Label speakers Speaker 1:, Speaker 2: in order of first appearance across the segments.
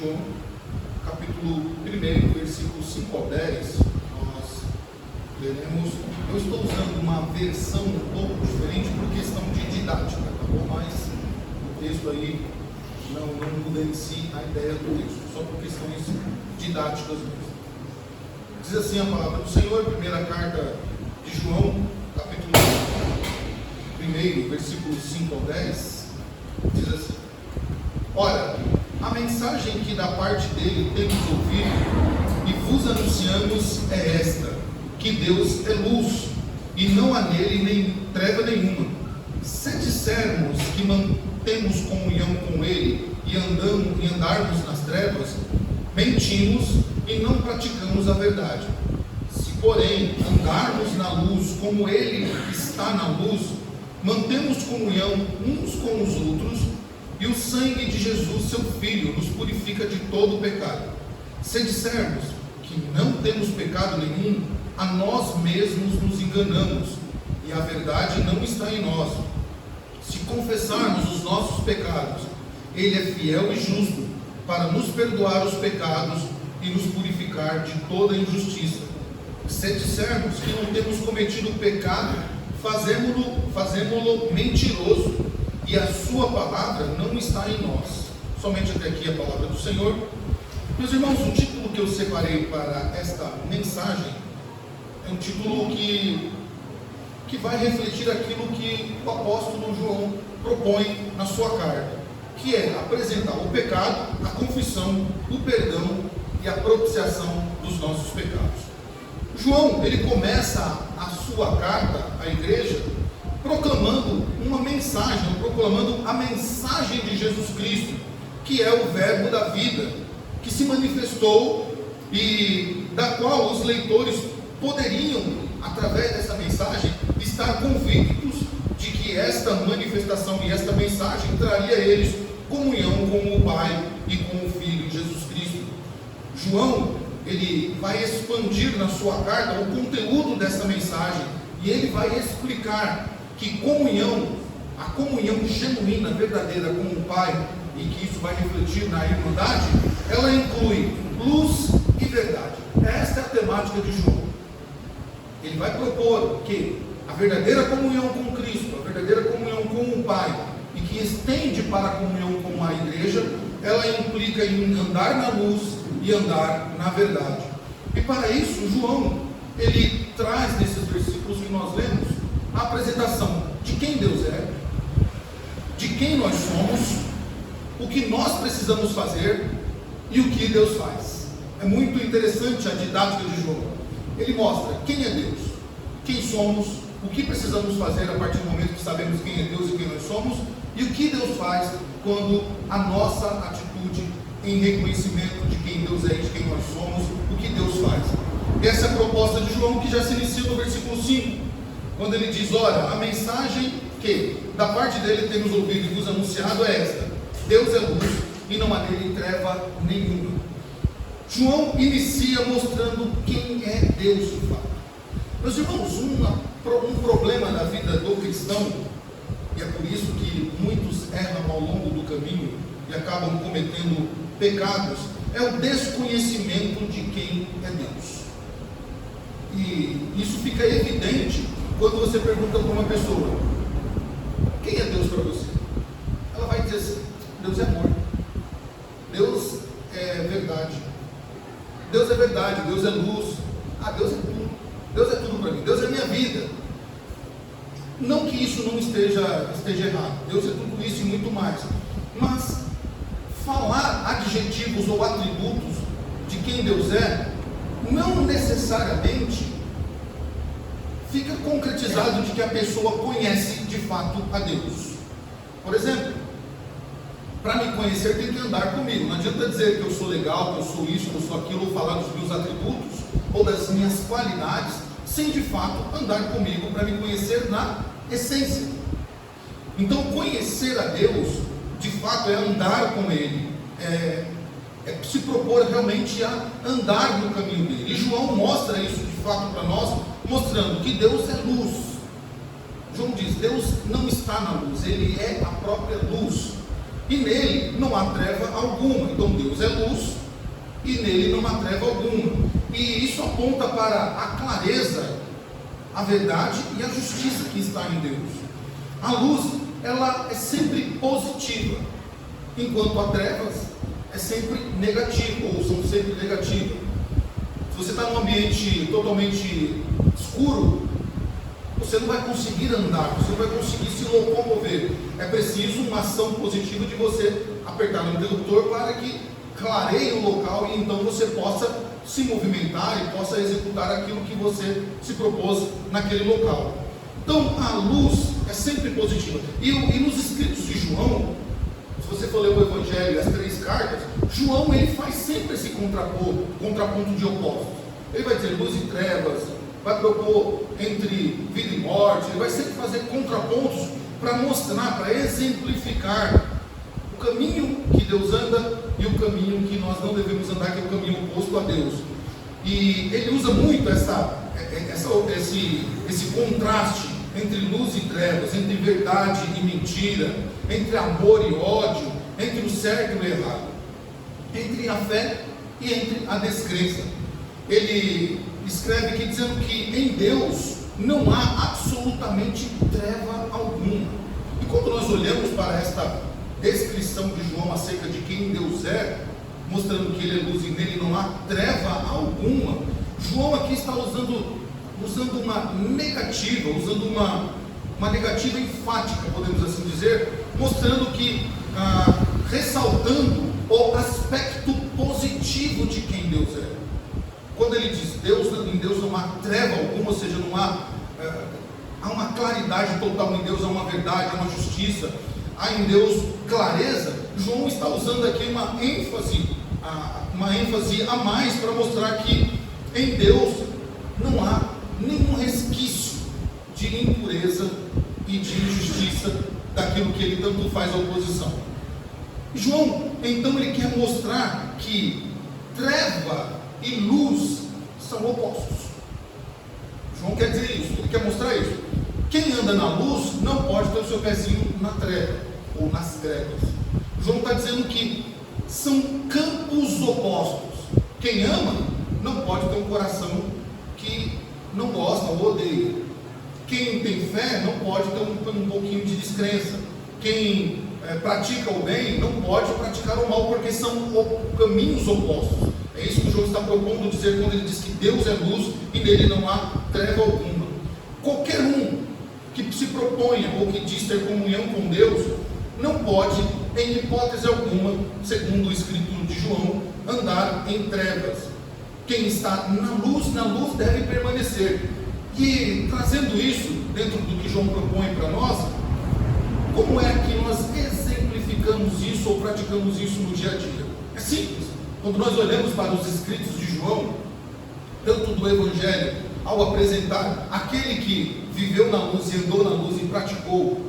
Speaker 1: João, capítulo 1, versículos 5 ao 10, nós leremos. Eu estou usando uma versão um pouco diferente por questão de didática, tá bom? Mas o texto aí não muda em si a ideia do texto, só por questões didáticas mesmo. Diz assim a palavra do Senhor, primeira carta de João, capítulo 1, versículos 5 ao 10, diz assim: Ora, a mensagem que da parte dele temos ouvido e vos anunciamos é esta, que Deus é luz, e não há nele nem treva nenhuma. Se dissermos que mantemos comunhão com ele e andarmos nas trevas, mentimos e não praticamos a verdade. Se, porém, andarmos na luz como ele está na luz, mantemos comunhão uns com os outros, e o sangue de Jesus, seu Filho, nos purifica de todo o pecado. Se dissermos que não temos pecado nenhum, a nós mesmos nos enganamos, e a verdade não está em nós. Se confessarmos os nossos pecados, ele é fiel e justo para nos perdoar os pecados e nos purificar de toda injustiça. Se dissermos que não temos cometido pecado, fazemo-lo mentiroso, e a sua palavra não está em nós. Somente até aqui a palavra do Senhor. Meus irmãos, o título que eu separei para esta mensagem é um título que vai refletir aquilo que o apóstolo João propõe na sua carta, que é apresentar o pecado, a confissão, o perdão e a propiciação dos nossos pecados. João, ele começa a sua carta à igreja proclamando uma mensagem, proclamando a mensagem de Jesus Cristo, que é o verbo da vida, que se manifestou e da qual os leitores poderiam, através dessa mensagem, estar convictos de que esta manifestação e esta mensagem traria a eles comunhão com o Pai e com o Filho, Jesus Cristo. João, ele vai expandir na sua carta o conteúdo dessa mensagem, e ele vai explicar que a comunhão genuína, verdadeira com o Pai, e que isso vai refletir na irmandade, ela inclui luz e verdade. Esta é a temática de João. Ele vai propor que a verdadeira comunhão com Cristo, a verdadeira comunhão com o Pai, e que estende para a comunhão com a igreja, ela implica em andar na luz e andar na verdade. E para isso, João, ele traz nesses versículos que nós lemos a apresentação de quem Deus é, de quem nós somos, o que nós precisamos fazer e o que Deus faz. É muito interessante a didática de João. Ele mostra quem é Deus, quem somos, o que precisamos fazer a partir do momento que sabemos quem é Deus e quem nós somos, e o que Deus faz quando a nossa atitude em reconhecimento de quem Deus é e de quem nós somos, o que Deus faz. Essa é a proposta de João, que já se inicia no versículo 5, quando ele diz: ora, a mensagem que da parte dele temos ouvido e vos anunciado é esta: Deus é luz e não há nele treva nenhuma. João inicia mostrando quem é Deus de fato. Meus irmãos, um problema da vida do cristão, e é por isso que muitos erram ao longo do caminho e acabam cometendo pecados, é o desconhecimento de quem é Deus. E isso fica evidente quando você pergunta para uma pessoa: quem é Deus para você? Ela vai dizer assim: Deus é amor, Deus é verdade, Deus é verdade, Deus é luz, Deus é tudo para mim, Deus é minha vida. Não que isso não esteja errado, Deus é tudo isso e muito mais, mas falar adjetivos ou atributos de quem Deus é, não necessariamente fica concretizado de que a pessoa conhece de fato a Deus. Por exemplo, para me conhecer tem que andar comigo. Não adianta dizer que eu sou legal, que eu sou isso, que eu sou aquilo, ou falar dos meus atributos ou das minhas qualidades, sem de fato andar comigo para me conhecer na essência. Então, conhecer a Deus de fato é andar com Ele, é se propor realmente a andar no caminho dele. E João mostra isso de fato para nós, mostrando que Deus é luz. João diz: Deus não está na luz, Ele é a própria luz. e nele não há treva alguma. Então Deus é luz e nele não há treva alguma. E isso aponta para a clareza, a verdade e a justiça que está em Deus. A luz, ela é sempre positiva, enquanto a trevas é sempre negativa, ou são sempre negativas. Se você está num ambiente totalmente escuro, você não vai conseguir andar, você não vai conseguir se locomover. É preciso uma ação positiva de você apertar no interruptor para que clareie o local e então você possa se movimentar e possa executar aquilo que você se propôs naquele local. Então a luz é sempre positiva. E nos escritos de João, se você for ler o Evangelho, as 3 cartas, João ele faz sempre esse contraponto de opostos. Ele vai dizer luz e trevas, vai propor entre vida e morte, ele vai sempre fazer contrapontos para mostrar, para exemplificar o caminho que Deus anda e o caminho que nós não devemos andar, que é o caminho oposto a Deus. E ele usa muito esse contraste entre luz e trevas, entre verdade e mentira, entre amor e ódio, entre o certo e o errado, entre a fé e entre a descrença. Ele escreve aqui dizendo que em Deus não há absolutamente treva alguma. E quando nós olhamos para esta descrição de João acerca de quem Deus é, mostrando que ele é luz e nele não há treva alguma, João aqui está usando uma negativa, usando uma negativa enfática, podemos assim dizer, mostrando que, ressaltando o aspecto positivo de quem Deus é. Quando ele diz em Deus não há treva alguma, ou seja, não há uma claridade total em Deus, há uma verdade, há uma justiça, há em Deus clareza, João está usando aqui uma ênfase a mais para mostrar que em Deus não há nenhum resquício de impureza e de injustiça daquilo que ele tanto faz oposição. João, então, ele quer mostrar que treva e luz são opostos. João quer dizer isso, ele quer mostrar isso. Quem anda na luz não pode ter o seu pezinho na treva ou nas trevas. João está dizendo que são campos opostos. Quem ama não pode ter um coração que não gosta ou odeia. Quem tem fé não pode ter um pouquinho de descrença. Quem pratica o bem não pode praticar o mal, porque são caminhos opostos. É isso que o João está propondo dizer quando ele diz que Deus é luz e nele não há treva alguma. Qualquer um que se proponha ou que diz ter comunhão com Deus não pode, em hipótese alguma, segundo o escrito de João, andar em trevas. Quem está na luz deve permanecer. E trazendo isso dentro do que João propõe para nós, como é que nós exemplificamos isso ou praticamos isso no dia a dia? É simples. Quando nós olhamos para os escritos de João, tanto do Evangelho, ao apresentar aquele que viveu na luz e andou na luz e praticou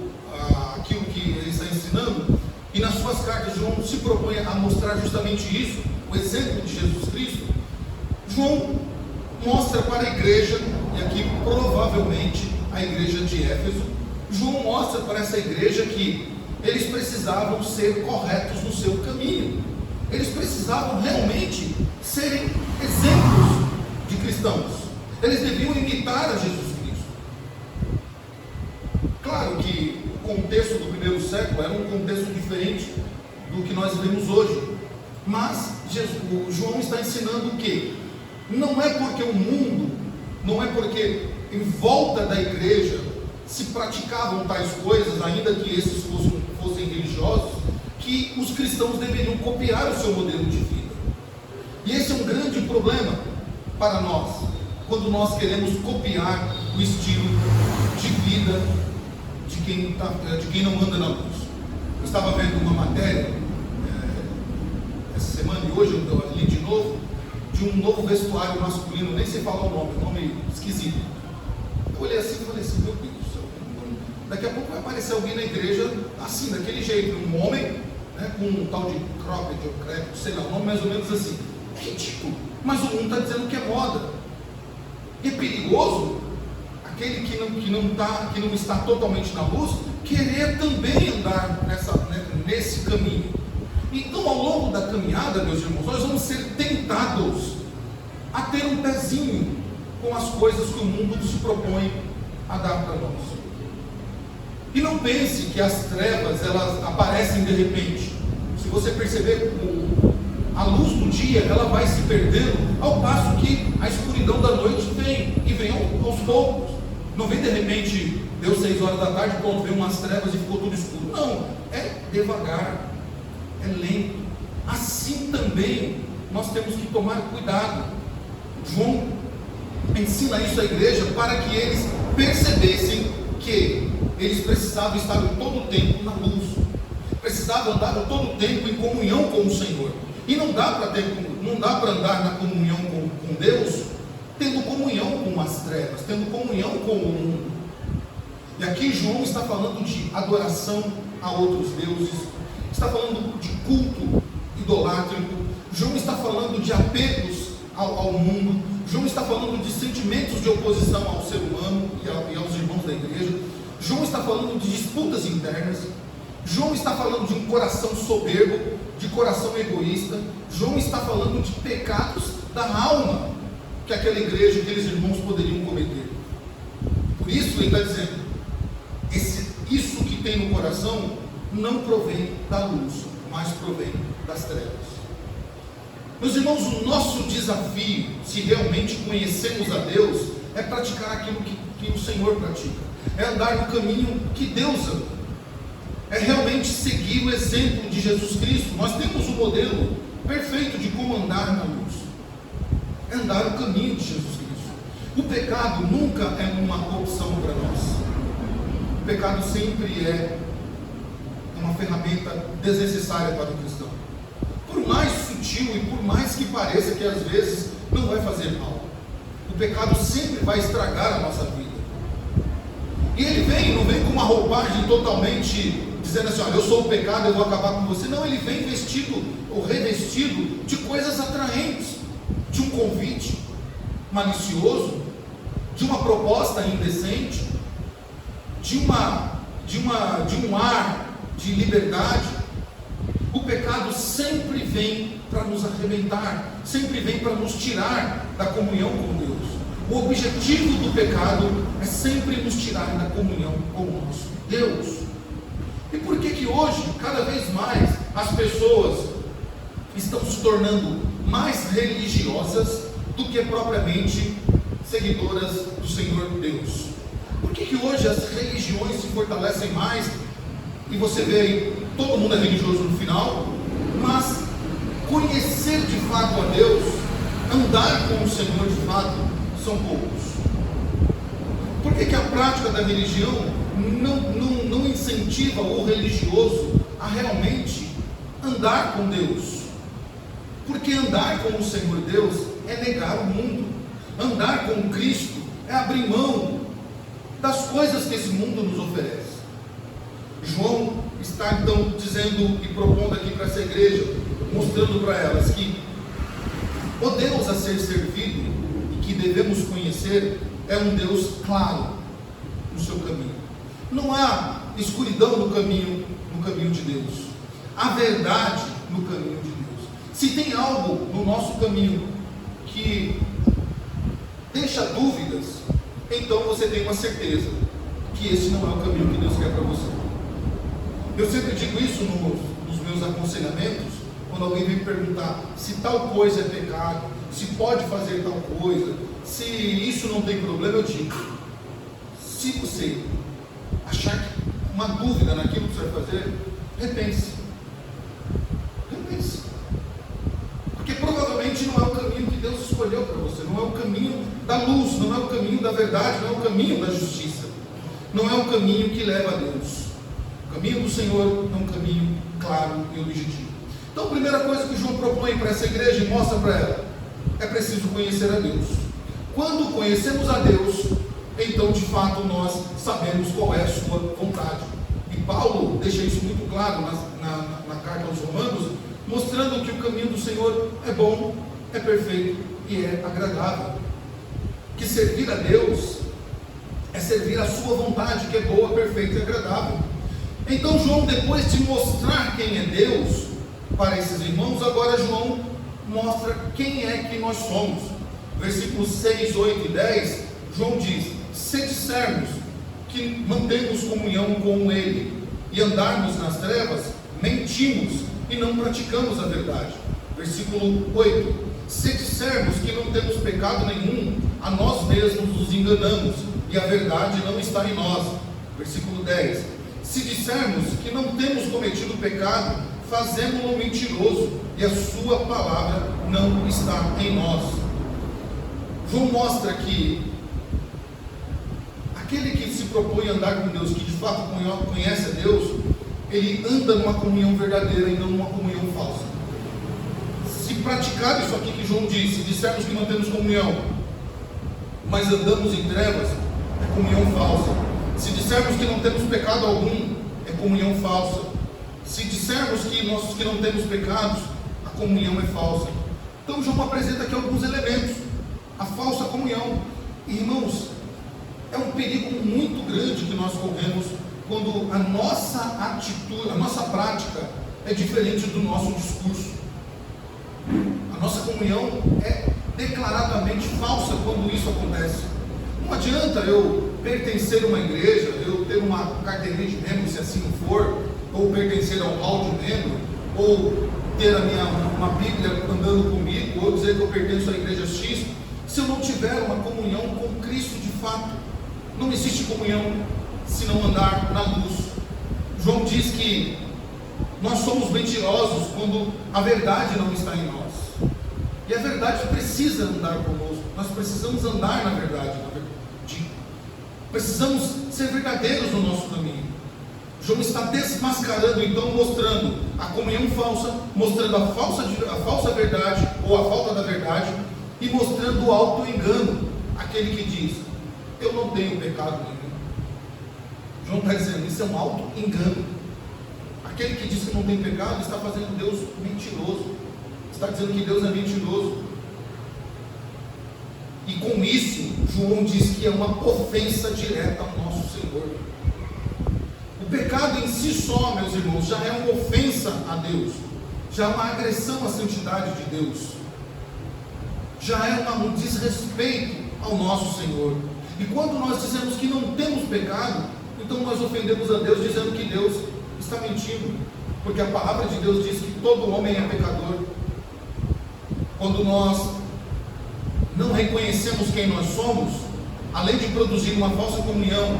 Speaker 1: aquilo que ele está ensinando, e nas suas cartas João se propõe a mostrar justamente isso, o exemplo de Jesus Cristo. João mostra para a igreja, e aqui provavelmente a igreja de Éfeso, João mostra para essa igreja que eles precisavam ser corretos no seu caminho. Eles precisavam realmente serem exemplos de cristãos. Eles deviam imitar a Jesus Cristo. Claro que o contexto do primeiro século era um contexto diferente do que nós vemos hoje. Mas João está ensinando o quê? Não é porque o mundo, não é porque em volta da igreja se praticavam tais coisas, ainda que esses fossem religiosos, que os cristãos deveriam copiar o seu modelo de vida. E esse é um grande problema para nós, quando nós queremos copiar o estilo de vida de quem não anda na luz. Eu estava vendo uma matéria essa semana, e hoje eu li de novo, de um novo vestuário masculino, nem sei falar o nome esquisito. Eu olhei assim e falei assim, meu Deus do céu, daqui a pouco vai aparecer alguém na igreja assim, daquele jeito, um homem, né, com um tal de cropped ou crepe, sei lá, um nome mais ou menos assim. É ridículo, mas o mundo está dizendo que é moda. E é perigoso aquele que não está totalmente na luz, querer também andar nesse caminho. Então, ao longo da caminhada, meus irmãos, nós vamos ser tentados a ter um pezinho com as coisas que o mundo se propõe a dar para nós. E não pense que as trevas, elas aparecem de repente. Se você perceber, a luz do dia, ela vai se perdendo, ao passo que a escuridão da noite vem, e vem aos poucos. Não vem de repente, deu 6 horas da tarde, pronto, veio umas trevas e ficou tudo escuro. Não, é devagar, é lento. Assim também nós temos que tomar cuidado. João ensina isso à igreja para que eles percebessem que eles precisavam estar todo o tempo na luz, precisavam andar todo o tempo em comunhão com o Senhor. E não dá para andar na comunhão com Deus tendo comunhão com as trevas, tendo comunhão com o mundo. E aqui João está falando de adoração a outros deuses, está falando de culto idolátrico. João está falando de apegos ao mundo. João está falando de sentimentos de oposição ao ser humano e aos irmãos da igreja. João está falando de disputas internas. João está falando de um coração soberbo, de coração egoísta. João está falando de pecados da alma que aquela igreja, aqueles irmãos poderiam cometer. Por isso ele está dizendo, isso que tem no coração não provém da luz, mas provém das trevas. Meus irmãos, o nosso desafio, se realmente conhecemos a Deus, é praticar aquilo que o Senhor pratica, é andar no caminho que Deus anda, é realmente seguir o exemplo de Jesus Cristo. Nós temos o modelo perfeito de como andar na luz, é andar no caminho de Jesus Cristo. O pecado nunca é uma opção para nós, o pecado sempre é uma ferramenta desnecessária para o cristão. Por mais sutil e por mais que pareça que às vezes não vai fazer mal, o pecado sempre vai estragar a nossa vida. E ele não vem com uma roupagem totalmente dizendo assim, olha, eu sou o pecado, eu vou acabar com você. Não, ele vem vestido ou revestido de coisas atraentes, de um convite malicioso, de uma proposta indecente, de um ar de liberdade. O pecado sempre vem para nos arrebentar, sempre vem para nos tirar da comunhão com Deus. O objetivo do pecado é sempre nos tirar da comunhão com o nosso Deus. E por que hoje, cada vez mais, as pessoas estão se tornando mais religiosas do que propriamente seguidoras do Senhor Deus? Por que hoje as religiões se fortalecem mais? E você vê aí, todo mundo é religioso no final, mas conhecer de fato a Deus, andar com o Senhor de fato, são poucos. Por que a prática da religião não incentiva o religioso a realmente andar com Deus? Porque andar com o Senhor Deus é negar o mundo. Andar com Cristo é abrir mão das coisas que esse mundo nos oferece. João está então dizendo e propondo aqui para essa igreja, mostrando para elas que o Deus a ser servido e que devemos conhecer é um Deus claro no seu caminho. Não há escuridão no caminho de Deus. Há verdade no caminho de Deus. Se tem algo no nosso caminho que deixa dúvidas, então você tem uma certeza que esse não é o caminho que Deus quer para você. Eu sempre digo isso nos meus aconselhamentos, quando alguém vem me perguntar se tal coisa é pecado, se pode fazer tal coisa, se isso não tem problema, eu digo, se você achar uma dúvida naquilo que você vai fazer, repense. Porque provavelmente não é o caminho que Deus escolheu para você, não é o caminho da luz, não é o caminho da verdade, não é o caminho da justiça, não é o caminho que leva a Deus. O caminho do Senhor é um caminho claro e objetivo. Então a primeira coisa que João propõe para essa igreja e mostra para ela, é preciso conhecer a Deus. Quando conhecemos a Deus, então de fato nós sabemos qual é a sua vontade. E Paulo deixa isso muito claro na carta aos Romanos, mostrando que o caminho do Senhor é bom, é perfeito e é agradável. Que servir a Deus é servir a sua vontade, que é boa, perfeita e agradável. Então João, depois de mostrar quem é Deus para esses irmãos, agora João mostra quem é que nós somos. Versículos 6, 8 e 10, João diz: se dissermos que mantemos comunhão com Ele e andarmos nas trevas, mentimos e não praticamos a verdade. Versículo 8: se dissermos que não temos pecado nenhum, a nós mesmos nos enganamos e a verdade não está em nós. Versículo 10: se dissermos que não temos cometido pecado, fazemo-lo mentiroso e a sua palavra não está em nós. João mostra que aquele que se propõe a andar com Deus, que de fato conhece a Deus, ele anda numa comunhão verdadeira e não numa comunhão falsa. Se praticar isso aqui que João disse, se dissermos que não temos comunhão, mas andamos em trevas, é comunhão falsa. Se dissermos que não temos pecado algum, é comunhão falsa. Se dissermos que nós que não temos pecados, a comunhão é falsa. Então João apresenta aqui alguns elementos. A falsa comunhão. Irmãos, é um perigo muito grande que nós corremos quando a nossa atitude, a nossa prática é diferente do nosso discurso. A nossa comunhão é declaradamente falsa quando isso acontece. Não adianta eu pertencer a uma igreja, eu ter uma carteirinha de membro, se assim for, ou pertencer ao hall de membro, ou ter uma Bíblia andando comigo, ou dizer que eu pertenço à igreja X, se eu não tiver uma comunhão com Cristo de fato. Não existe comunhão se não andar na luz. João diz que nós somos mentirosos quando a verdade não está em nós. E a verdade precisa andar conosco. Nós precisamos andar na verdade. Precisamos ser verdadeiros no nosso caminho. João está desmascarando, então, mostrando a comunhão falsa, mostrando a falsa verdade, ou a falta da verdade, e mostrando o auto-engano, aquele que diz: eu não tenho pecado nenhum. João está dizendo, isso é um auto-engano. Aquele que diz que não tem pecado está fazendo Deus mentiroso, está dizendo que Deus é mentiroso. E com isso, João diz que é uma ofensa direta ao nosso Senhor. O pecado em si só, meus irmãos, já é uma ofensa a Deus, já é uma agressão à santidade de Deus, já é um desrespeito ao nosso Senhor. E quando nós dizemos que não temos pecado, então nós ofendemos a Deus, dizendo que Deus está mentindo, porque a palavra de Deus diz que todo homem é pecador. Quando nós não reconhecemos quem nós somos, além de produzir uma falsa comunhão,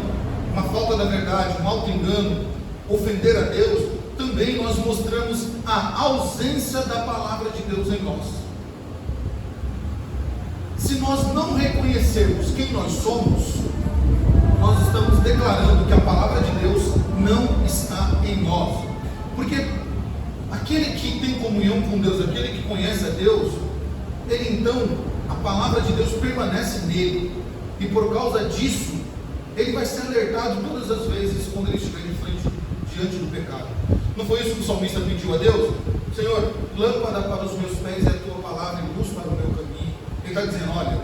Speaker 1: uma falta da verdade, um auto-engano, ofender a Deus, também nós mostramos a ausência da palavra de Deus em nós. Se nós não reconhecermos quem nós somos, nós estamos declarando que a palavra de Deus não está em nós. Porque aquele que tem comunhão com Deus, aquele que conhece a Deus, ele então, a palavra de Deus permanece nele, e por causa disso, ele vai ser alertado todas as vezes quando ele estiver de frente, diante do pecado. Não foi isso que o salmista pediu a Deus? Senhor, lâmpada para os meus pés é a tua palavra e luz para o meu caminho. Ele está dizendo, olha,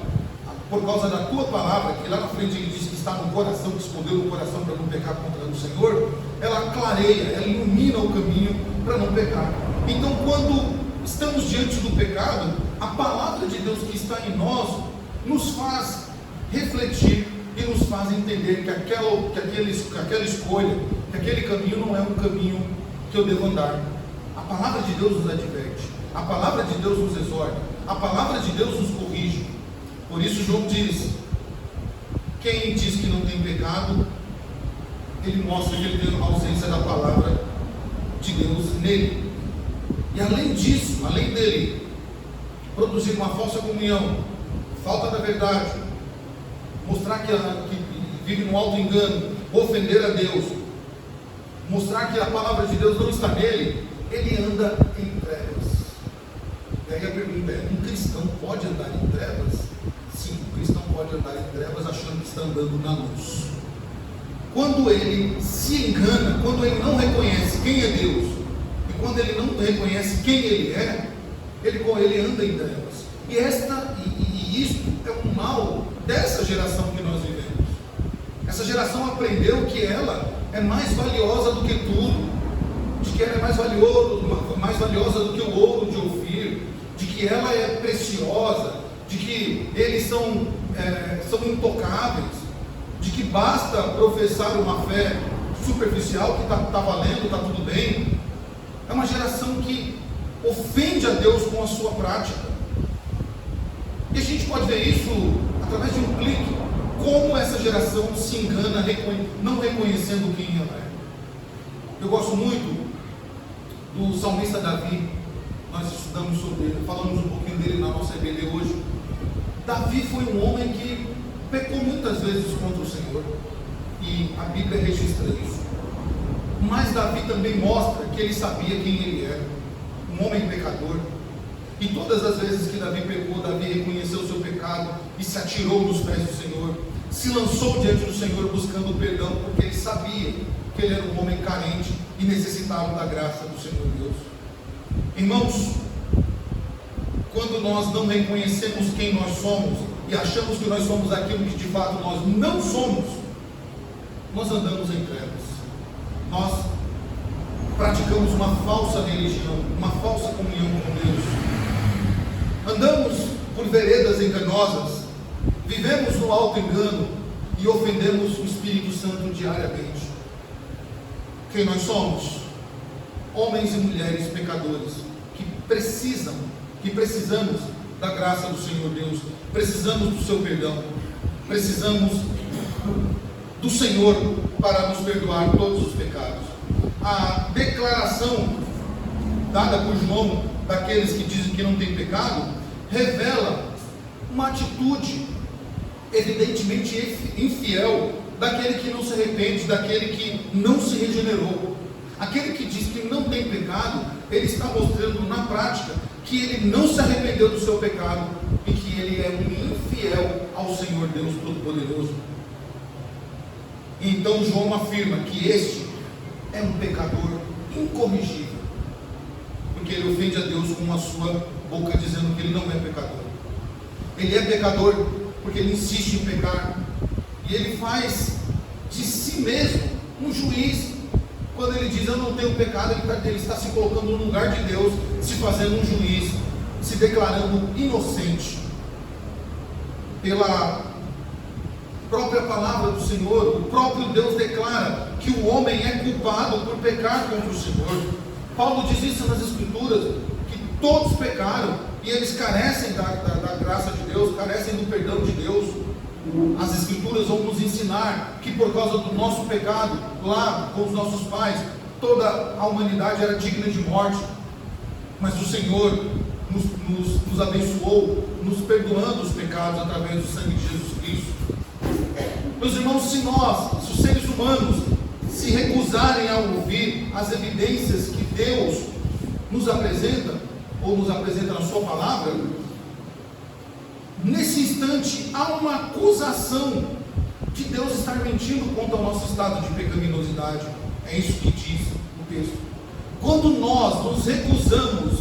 Speaker 1: por causa da tua palavra, que lá na frente ele diz que está no coração, que escondeu no coração para não pecar contra o Senhor, ela clareia, ela ilumina o caminho para não pecar. Então, quando estamos diante do pecado, a palavra de Deus que está em nós nos faz refletir e nos faz entender que aquela escolha, que aquele caminho não é um caminho que eu devo andar. A palavra de Deus nos adverte, a palavra de Deus nos exorta, a palavra de Deus nos corrige. Por isso João diz, quem diz que não tem pecado, ele mostra que ele tem a ausência da palavra de Deus nele. E além disso, além dele produzir uma falsa comunhão, falta da verdade, mostrar que vive no auto-engano, ofender a Deus, mostrar que a palavra de Deus não está nele, ele anda em trevas. E aí a pergunta é, um cristão pode andar em trevas? Sim, um cristão pode andar em trevas achando que está andando na luz. Quando ele se engana, quando ele não reconhece quem é Deus, e quando ele não reconhece quem ele é, ele anda em trevas. E isto é um mal dessa geração que nós vivemos. Essa geração aprendeu que ela é mais valiosa do que tudo, de que ela é mais valiosa do que o ouro de Ofir, de que ela é preciosa, de que eles são intocáveis, de que basta professar uma fé superficial que está valendo, está tudo bem. É uma geração que ofende a Deus com a sua prática. E a gente pode ver isso através de um clique, como essa geração se engana não reconhecendo quem ela é. Eu gosto muito do salmista Davi. Nós estudamos sobre ele, falamos um pouquinho dele na nossa EBD hoje. Davi foi um homem que pecou muitas vezes contra o Senhor, e a Bíblia registra isso. Mas Davi também mostra que ele sabia quem ele era, um homem pecador. E todas as vezes que Davi pecou, Davi reconheceu o seu pecado e se atirou nos pés do Senhor, se lançou diante do Senhor buscando perdão, porque ele sabia que ele era um homem carente e necessitava da graça do Senhor Deus. Irmãos, quando nós não reconhecemos quem nós somos e achamos que nós somos aquilo que de fato nós não somos, nós andamos em trevas. Nós praticamos uma falsa religião, uma falsa comunhão com Deus. Andamos por veredas enganosas, vivemos no auto-engano e ofendemos o Espírito Santo diariamente. Quem nós somos? Homens e mulheres pecadores que precisamos da graça do Senhor Deus, precisamos do seu perdão, precisamos do Senhor para nos perdoar todos os pecados. A declaração dada por João daqueles que dizem que não tem pecado revela uma atitude evidentemente infiel daquele que não se arrepende, daquele que não se regenerou. Aquele que diz que não tem pecado, ele está mostrando na prática que ele não se arrependeu do seu pecado e que ele é um infiel ao Senhor Deus Todo-Poderoso. Então João afirma que este é um pecador incorrigível, porque ele ofende a Deus com a sua boca, dizendo que ele não é pecador. Ele é pecador porque ele insiste em pecar, e ele faz de si mesmo um juiz. Quando ele diz eu não tenho pecado, ele está se colocando no lugar de Deus, se fazendo um juiz, se declarando inocente. Pela própria palavra do Senhor, o próprio Deus declara que o homem é culpado por pecar contra o Senhor. Paulo diz isso nas Escrituras, que todos pecaram e eles carecem da graça de Deus, carecem do perdão de Deus. As Escrituras vão nos ensinar que por causa do nosso pecado, lá com os nossos pais, toda a humanidade era digna de morte, mas o Senhor nos abençoou, nos perdoando os pecados através do sangue de Jesus Cristo. Meus irmãos, se os seres humanos se recusarem a ouvir as evidências que Deus nos apresenta, ou nos apresenta na sua palavra, nesse instante há uma acusação de Deus estar mentindo quanto ao nosso estado de pecaminosidade. É isso que diz o texto. Quando nós nos recusamos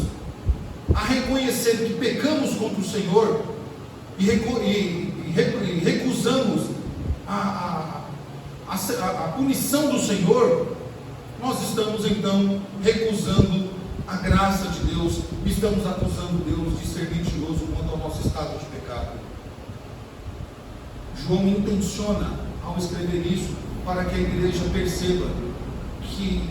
Speaker 1: a reconhecer que pecamos contra o Senhor e recusamos a punição do Senhor, nós estamos então recusando a graça de Deus, estamos acusando Deus de ser mentiroso quanto ao nosso estado de pecado. João intenciona, ao escrever isso, para que a igreja perceba que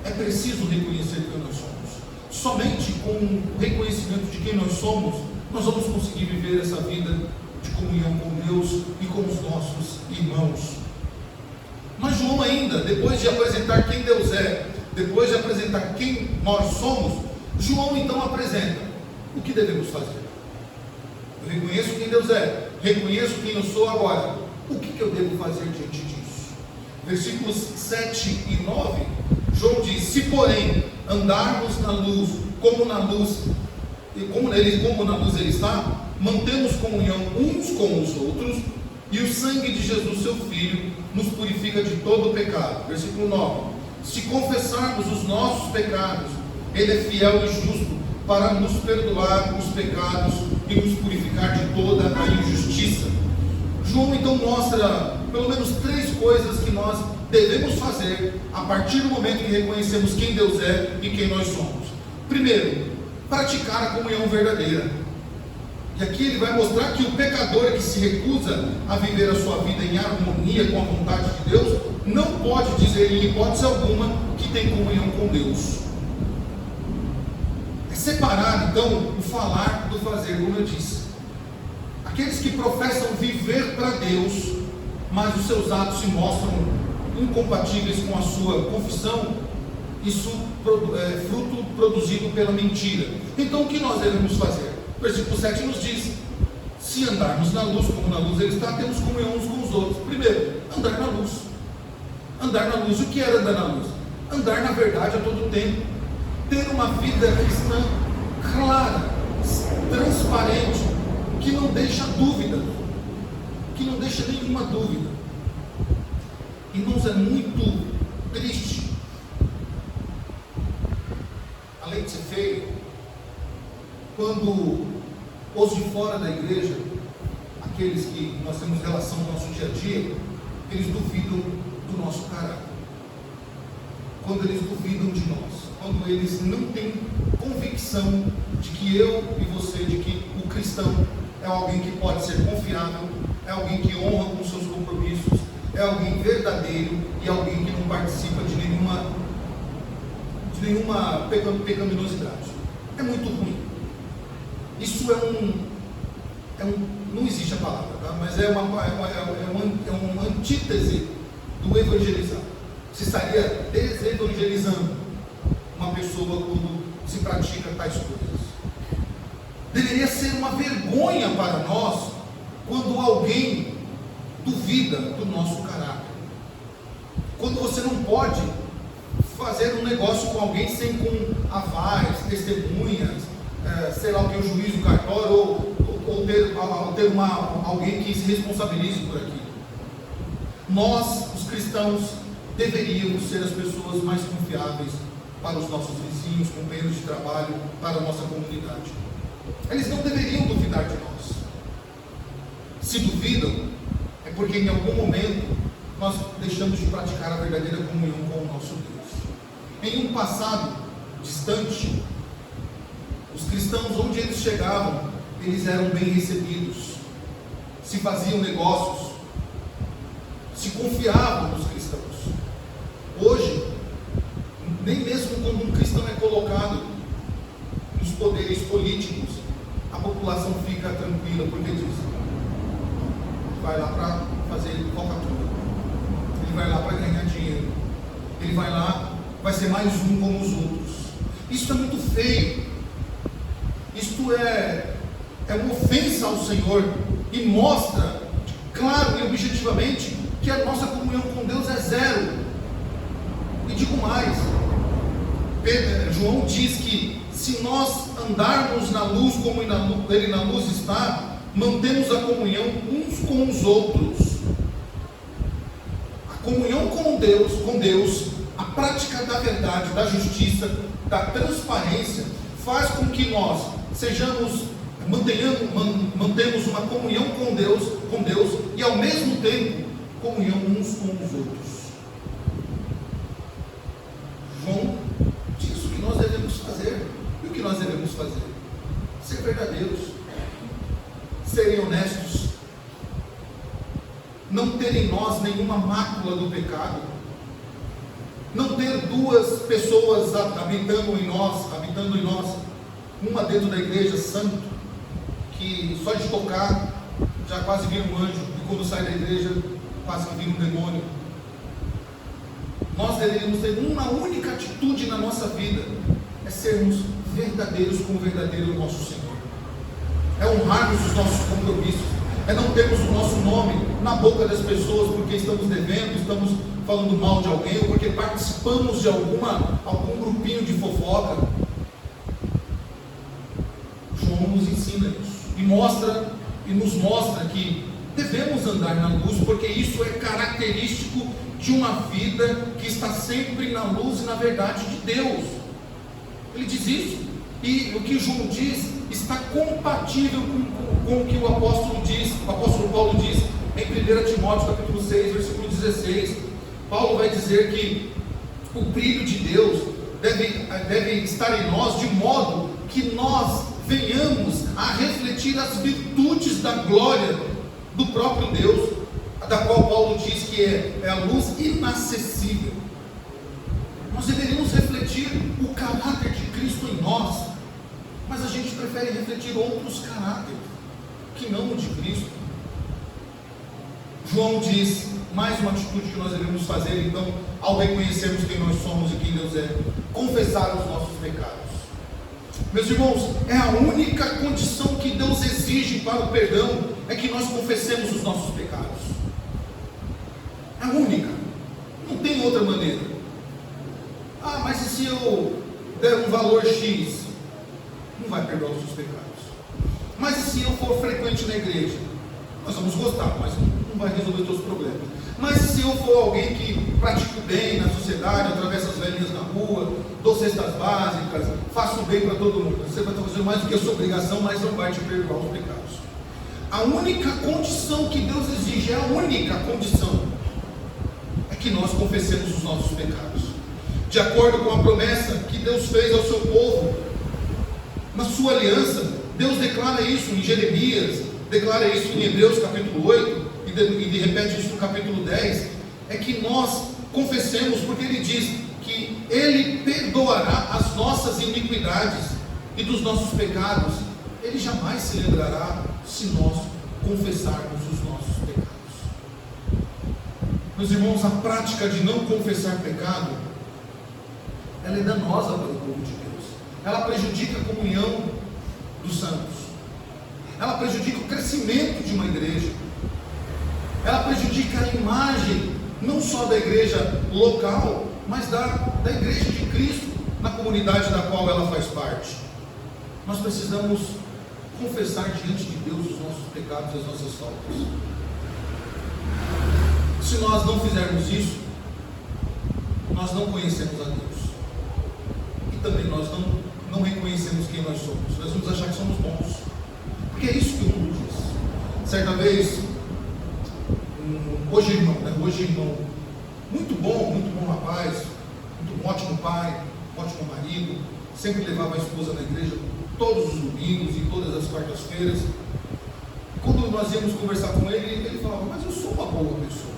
Speaker 1: é preciso reconhecer quem nós somos. Somente com o reconhecimento de quem nós somos, nós vamos conseguir viver essa vida de comunhão com Deus e com os nossos irmãos. Mas João ainda, depois de apresentar quem Deus é, depois de apresentar quem nós somos, João então apresenta o que devemos fazer. Eu reconheço quem Deus é, reconheço quem eu sou agora. O que eu devo fazer diante disso? Versículos 7 e 9, João diz: se porém andarmos na luz, como na luz ele está, mantemos comunhão uns com os outros, e o sangue de Jesus, seu Filho, nos purifica de todo o pecado. Versículo 9: se confessarmos os nossos pecados, Ele é fiel e justo para nos perdoar os pecados e nos purificar de toda a injustiça. João então mostra pelo menos 3 coisas que nós devemos fazer a partir do momento que reconhecemos quem Deus é e quem nós somos? Primeiro, praticar a comunhão verdadeira. E aqui ele vai mostrar que o pecador que se recusa a viver a sua vida em harmonia com a vontade de Deus, não pode dizer em hipótese alguma que tem comunhão com Deus. É separar então o falar do fazer, como eu disse. Aqueles que professam viver para Deus, mas os seus atos se mostram incompatíveis com a sua confissão, isso é fruto produzido pela mentira. Então o que nós devemos fazer? O versículo 7 nos diz: se andarmos na luz, como na luz Ele está, temos comunhão uns com os outros. Primeiro, andar na luz. Andar na luz. O que era andar na luz? Andar na verdade a todo tempo. Ter uma vida cristã clara, transparente, que não deixa dúvida, que não deixa nenhuma dúvida. Irmãos, é muito triste, além de ser feio, quando os de fora da igreja, aqueles que nós temos relação no nosso dia a dia, eles duvidam do nosso caráter. Quando eles duvidam de nós, quando eles não têm convicção de que eu e você, de que o cristão é alguém que pode ser confiável, é alguém que honra com seus compromissos, é alguém verdadeiro e alguém que não participa de nenhuma pecaminosidade. É muito ruim. Isso não existe a palavra, tá? Mas é uma antítese do evangelizar. Você estaria desevangelizando uma pessoa quando se pratica tais coisas. Deveria ser uma vergonha para nós quando alguém duvida do nosso caráter. Quando você não pode fazer um negócio com alguém sem com avais, testemunhas, sei lá o que, o juiz, o cartório, ou ter alguém que se responsabilize por aquilo. Nós, os cristãos, deveríamos ser as pessoas mais confiáveis para os nossos vizinhos, companheiros de trabalho, para a nossa comunidade. Eles não deveriam duvidar de nós. Se duvidam, é porque em algum momento nós deixamos de praticar a verdadeira comunhão com o nosso Deus. Em um passado distante, os cristãos, onde eles chegavam, eles eram bem recebidos, se faziam negócios, se confiavam nos cristãos. Hoje, nem mesmo quando um cristão é colocado nos poderes políticos, a população fica tranquila, porque diz: vai lá para fazer falcatrua, ele vai lá para ganhar dinheiro, ele vai lá, vai ser mais um como os outros. Isso é muito feio. Isto é uma ofensa ao Senhor e mostra, claro e objetivamente, que a nossa comunhão com Deus é zero. E digo mais, João diz que se nós andarmos na luz como Ele na luz está, mantemos a comunhão uns com os outros. A comunhão com Deus, a prática da verdade, da justiça, da transparência, faz com que nós mantemos uma comunhão com Deus e ao mesmo tempo comunhão uns com os outros. João diz o que nós devemos fazer. E o que nós devemos fazer? Ser verdadeiros, serem honestos, não ter em nós nenhuma mácula do pecado, não ter duas pessoas habitando em nós, uma dentro da igreja, santo, que só de tocar já quase vira um anjo, e quando sai da igreja quase que vira um demônio. Nós deveríamos ter uma única atitude na nossa vida: é sermos verdadeiros com o verdadeiro nosso Senhor, é honrarmos os nossos compromissos, é não termos o nosso nome na boca das pessoas porque estamos devendo, estamos falando mal de alguém, ou porque participamos de algum grupinho de fofoca. João nos ensina isso e nos mostra que devemos andar na luz, porque isso é característico de uma vida que está sempre na luz e na verdade de Deus. Ele diz isso, e o que João diz está compatível com o que o apóstolo Paulo diz em 1 Timóteo capítulo 6, versículo 16, Paulo vai dizer que o brilho de Deus deve estar em nós, de modo que nós venhamos a refletir as virtudes da glória do próprio Deus, da qual Paulo diz que é a luz inacessível. Nós deveríamos refletir o caráter de Cristo em nós, mas a gente prefere refletir outros caráteres, que não o de Cristo. João diz, mais uma atitude que nós devemos fazer, então, ao reconhecermos quem nós somos e quem Deus é, confessar os nossos pecados. Meus irmãos, é a única condição que Deus exige para o perdão, é que nós confessemos os nossos pecados. É a única, não tem outra maneira. Ah, mas e se eu der um valor X? Não vai perdoar os seus pecados. Mas e se eu for frequente na igreja? Nós vamos gostar, mas não vai resolver os seus problemas. Mas e se eu for alguém que pratica o bem na sociedade, atravessa as velhinhas na rua, dou cestas básicas, faço o bem para todo mundo? Você vai estar fazendo mais do que a sua obrigação, mas não vai te perdoar os pecados. A única condição que Deus exige, a única condição, é que nós confessemos os nossos pecados, de acordo com a promessa que Deus fez ao seu povo, na sua aliança. Deus declara isso em Jeremias, declara isso em Hebreus capítulo 8, e repete isso no capítulo 10, é que nós confessemos, porque Ele diz que Ele perdoará as nossas iniquidades, e dos nossos pecados Ele jamais se lembrará, se nós confessarmos os nossos pecados. Meus irmãos, a prática de não confessar pecado, ela é danosa para o povo de Deus, ela prejudica a comunhão dos santos, ela prejudica o crescimento de uma igreja, ela prejudica a imagem, não só da igreja local, mas da igreja de Cristo, na comunidade da qual ela faz parte. Nós precisamos confessar diante de Deus os nossos pecados e as nossas faltas. Se nós não fizermos isso, nós não conhecemos a Deus, e também nós não reconhecemos quem nós somos. Nós vamos achar que somos bons, porque é isso que o mundo diz. Certa vez, hoje irmão, muito bom rapaz, ótimo pai, ótimo marido, sempre levava a esposa na igreja todos os domingos e todas as quartas-feiras. E quando nós íamos conversar com ele, ele falava, mas eu sou uma boa pessoa.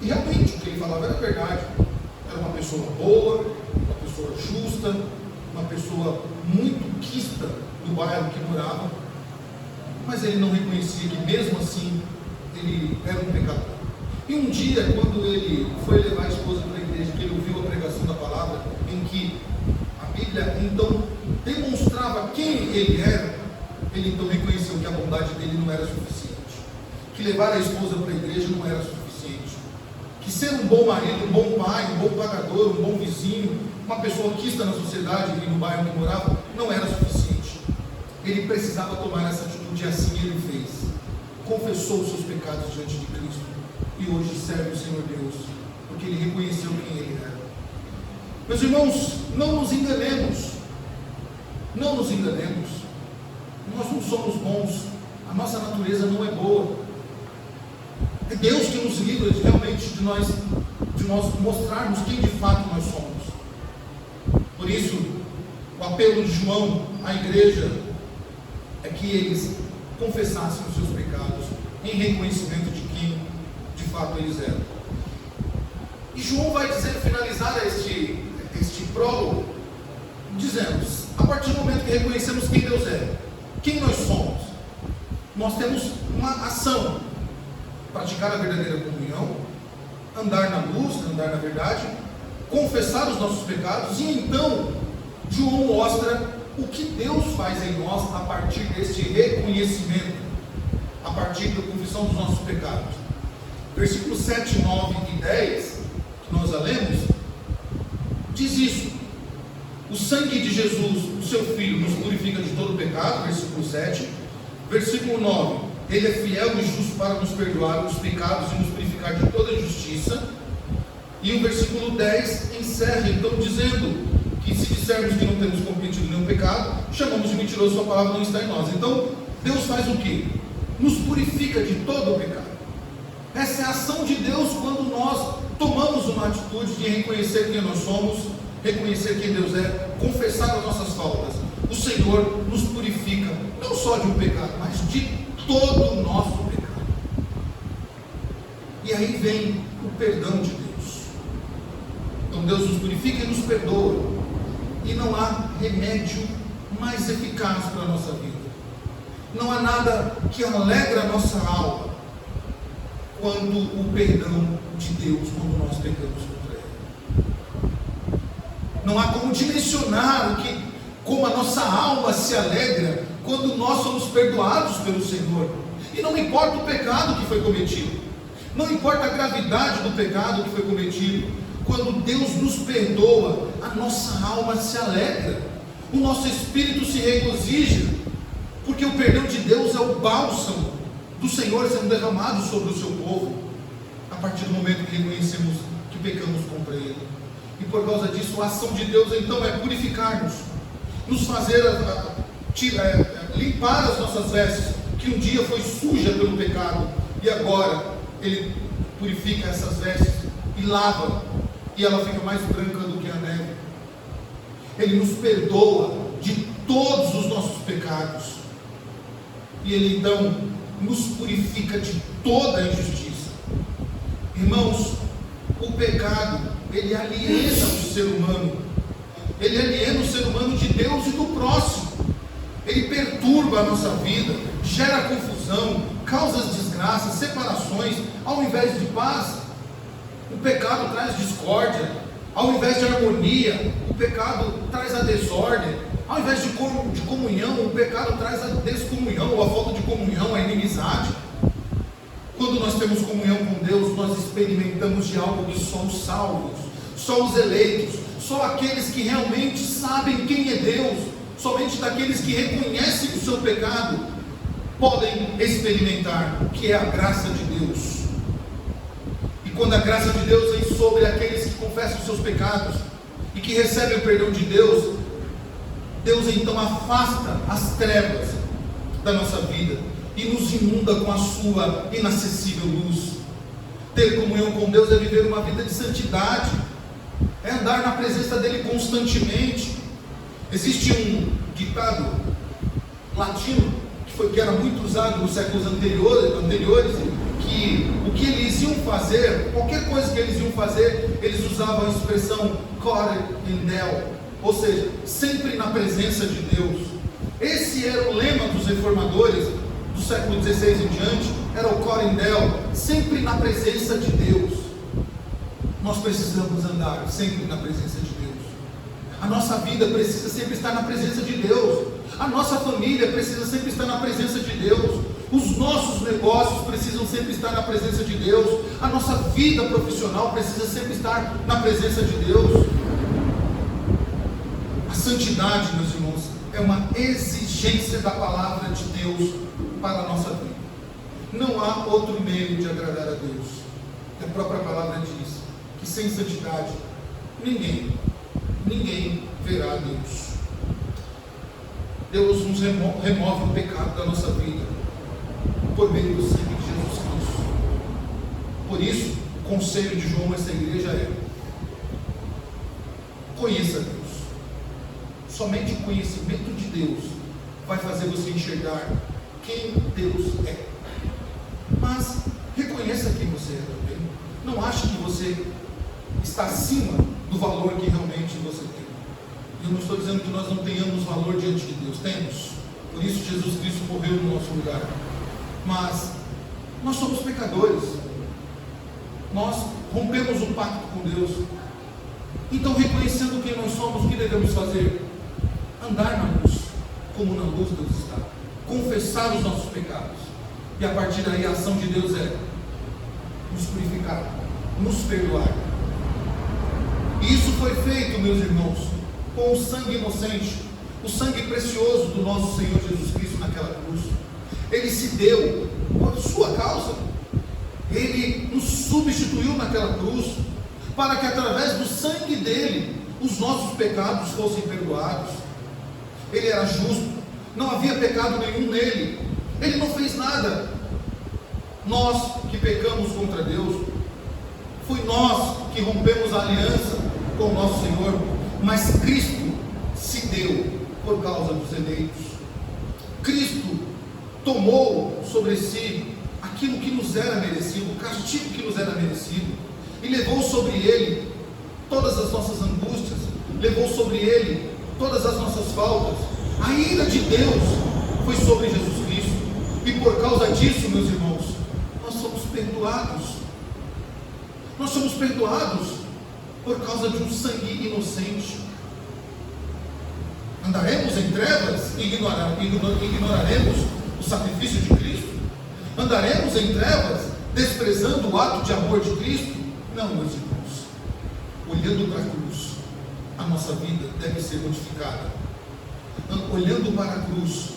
Speaker 1: E realmente o que ele falava era verdade. Era uma pessoa boa, uma pessoa justa, uma pessoa muito quista do bairro que morava, mas ele não reconhecia que mesmo assim ele era um pecador. E um dia, quando ele foi levar a esposa para a igreja, que ele ouviu a pregação da palavra, em que a Bíblia então demonstrava quem ele era, ele então reconheceu que a bondade dele não era suficiente, que levar a esposa para a igreja não era suficiente, que ser um bom marido, um bom pai, um bom pagador, um bom vizinho, uma pessoa quista na sociedade e no bairro que morava, não era suficiente. Ele precisava tomar essa atitude, e assim ele fez. Confessou os seus pecados diante de Cristo, e hoje serve o Senhor Deus, porque ele reconheceu quem ele era. Meus irmãos, não nos enganemos, nós não somos bons, a nossa natureza não é boa. É Deus que nos livra realmente de nós mostrarmos quem de fato nós somos. Por isso, o apelo de João à igreja é que eles confessassem os seus pecados em reconhecimento de quem de fato eles eram. E João vai finalizar este prólogo dizendo: a partir do momento que reconhecemos quem Deus é, quem nós somos, nós temos uma ação: praticar a verdadeira comunhão, andar na luz, andar na verdade, confessar os nossos pecados. E então João mostra o que Deus faz em nós a partir deste reconhecimento, a partir da confissão dos nossos pecados. Versículos 7, 9 e 10, que nós lemos, diz isso: o sangue de Jesus, o seu Filho, nos purifica de todo pecado, versículo 7. Versículo 9, ele é fiel e justo para nos perdoar os pecados e nos purificar de toda injustiça. E o versículo 10 encerra então dizendo que se dissermos que não temos cometido nenhum pecado, chamamos de mentiroso, sua palavra não está em nós. Então Deus faz o quê? Nos purifica de todo o pecado. Essa é a ação de Deus quando nós tomamos uma atitude de reconhecer quem nós somos, reconhecer quem Deus é, confessar as nossas faltas. O Senhor nos purifica, não só de um pecado, mas de todo o nosso pecado. E aí vem o perdão de Deus. Então Deus nos purifica e nos perdoa. E não há remédio mais eficaz para a nossa vida. Não há nada que alegra a nossa alma quando o perdão de Deus, quando nós pecamos contra Ele. Não há como dimensionar como a nossa alma se alegra quando nós somos perdoados pelo Senhor. E não importa o pecado que foi cometido, não importa a gravidade do pecado que foi cometido, quando Deus nos perdoa, a nossa alma se alegra, o nosso espírito se regozija, porque o perdão de Deus é o bálsamo do Senhor sendo derramado sobre o seu povo, a partir do momento que reconhecemos que pecamos contra Ele. E por causa disso, a ação de Deus então é purificar-nos, nos fazer limpar as nossas vestes, que um dia foi suja pelo pecado, e agora Ele purifica essas vestes e lava, e ela fica mais branca do que a neve. Ele nos perdoa de todos os nossos pecados, e Ele então nos purifica de toda a injustiça. Irmãos, o pecado, ele aliena o ser humano, ele aliena o ser humano de Deus e do próximo, ele perturba a nossa vida, gera confusão, causa desgraças, separações, ao invés de paz. O pecado traz discórdia, ao invés de harmonia, o pecado traz a desordem, ao invés de comunhão, o pecado traz a descomunhão, ou a falta de comunhão, a inimizade. Quando nós temos comunhão com Deus, nós experimentamos de algo que só os salvos, só os eleitos, só aqueles que realmente sabem quem é Deus, somente daqueles que reconhecem o seu pecado, podem experimentar, que é a graça de Deus. E quando a graça de Deus vem sobre aqueles que confessam os seus pecados e que recebem o perdão de Deus, Deus então afasta as trevas da nossa vida e nos inunda com a sua inacessível luz. Ter comunhão com Deus é viver uma vida de santidade, é andar na presença dEle constantemente. Existe um ditado latino que era muito usado nos séculos anteriores, que o que eles iam fazer, qualquer coisa que eles iam fazer, eles usavam a expressão cor in Deo, ou seja, sempre na presença de Deus. Esse era o lema dos reformadores do século XVI em diante, era o cor in Deo, sempre na presença de Deus. Nós precisamos andar sempre na presença de Deus. A nossa vida precisa sempre estar na presença de Deus. A nossa família precisa sempre estar na presença de Deus. Os nossos negócios precisam sempre estar na presença de Deus. A nossa vida profissional precisa sempre estar na presença de Deus. A santidade, meus irmãos, é uma exigência da palavra de Deus para a nossa vida. Não há outro meio de agradar a Deus. A própria palavra diz que sem santidade ninguém verá a Deus. Deus nos remove o pecado da nossa vida por meio do sangue de Jesus Cristo. Por isso, o conselho de João a essa igreja é: conheça Deus. Somente o conhecimento de Deus vai fazer você enxergar quem Deus é. Mas reconheça quem você é também. Não ache que você está acima do valor que realmente você tem. Eu não estou dizendo que nós não tenhamos valor diante de Deus. Temos. Por isso Jesus Cristo morreu no nosso lugar. Mas nós somos pecadores. Nós rompemos o pacto com Deus. Então, reconhecendo quem nós somos, o que devemos fazer? Andar na luz, como na luz Deus está. Confessar os nossos pecados. E a partir daí a ação de Deus é nos purificar, nos perdoar. E isso foi feito, meus irmãos, com o sangue inocente, o sangue precioso do nosso Senhor Jesus Cristo naquela cruz. Ele se deu por sua causa. Ele nos substituiu naquela cruz, para que através do sangue dele, os nossos pecados fossem perdoados. Ele era justo, não havia pecado nenhum nele, ele não fez nada nós que pecamos contra Deus, foi nós que rompemos a aliança com o nosso Senhor, mas Cristo se deu por causa dos eleitos. Cristo tomou sobre si aquilo que nos era merecido, o castigo que nos era merecido, e levou sobre ele todas as nossas angústias, levou sobre ele todas as nossas faltas. A ira de Deus foi sobre Jesus Cristo, e por causa disso, meus irmãos, nós somos perdoados. Nós somos perdoados por causa de um sangue inocente. Andaremos em trevas e ignoraremos o sacrifício de Cristo? Andaremos em trevas desprezando o ato de amor de Cristo? Não, meus irmãos. Olhando para a cruz, a nossa vida deve ser modificada. Olhando para a cruz,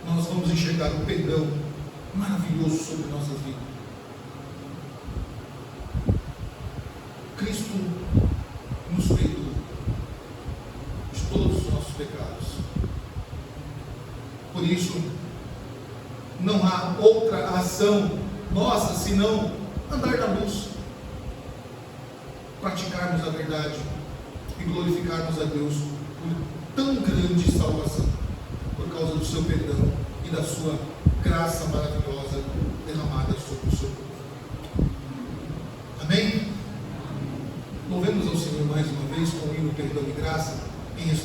Speaker 1: nós vamos enxergar um perdão maravilhoso sobre nossa vida. Cristo nos perdoa de todos os nossos pecados. Por isso, não há outra ação nossa senão andar na luz, praticarmos a verdade e glorificarmos a Deus por tão grande salvação, por causa do seu perdão e da sua graça maravilhosa derramada sobre o seu povo. Amém? Louvemos ao Senhor mais uma vez com o hino Perdão e Graça em resposta.